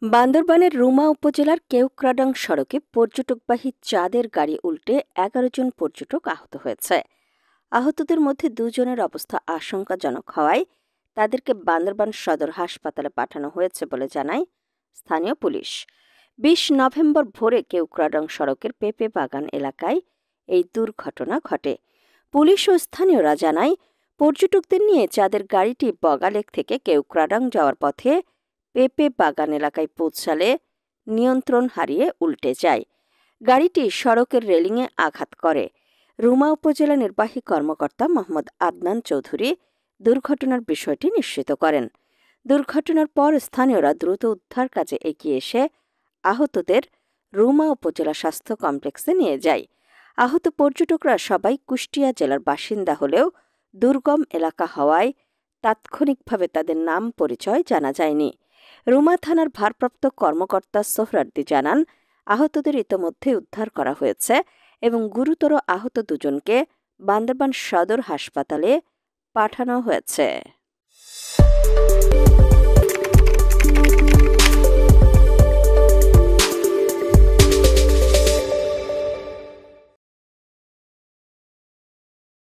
বান্দরবানের রুমা উপজেলার কেওক্রাডাং সড়কে পর্যটকবাহী চাঁদের গাড়ি উল্টে ১১ জন পর্যটক আহত হয়েছে। আহতদের মধ্যে ২ জনের অবস্থা আশঙ্কাজনক হওয়ায় তাদেরকে বান্দরবান সদর হাসপাতালে পাঠানো হয়েছে বলে জানায় স্থানীয় পুলিশ। ২০ নভেম্বর ভোরে কেওক্রাডাং সড়কের পেঁপে বাগান এলাকায় এই দুর্ঘটনা ঘটে। পুলিশ ও স্থানীয়রা জানায়, পর্যটকদের নিয়ে চাঁদের গাড়িটি বগালেক থেকে কেওক্রাডাং যাওয়ার পথে পেঁপে বাগান এলাকায় পৌঁছালে নিয়ন্ত্রণ হারিয়ে উল্টে যায়। গাড়িটি সড়কের রেলিংয়ে আঘাত করে। রুমা উপজেলা নির্বাহী কর্মকর্তা মোহাম্মদ আদনান চৌধুরী দুর্ঘটনার বিষয়টি নিশ্চিত করেন। দুর্ঘটনার পর স্থানীয়রা দ্রুত উদ্ধার কাজে এগিয়ে এসে আহতদের রুমা উপজেলা স্বাস্থ্য কমপ্লেক্সে নিয়ে যায়। আহত পর্যটকরা সবাই কুষ্টিয়া জেলার বাসিন্দা হলেও দুর্গম এলাকা হওয়ায় তাৎক্ষণিকভাবে তাদের নাম পরিচয় জানা যায়নি। রুমা থানার ভারপ্রাপ্ত কর্মকর্তা সোহরার্দি জানান, আহতদের ইতোমধ্যে উদ্ধার করা হয়েছে এবং গুরুতর আহত ২ জনকে বান্দরবান সদর হাসপাতালে পাঠানো হয়েছে।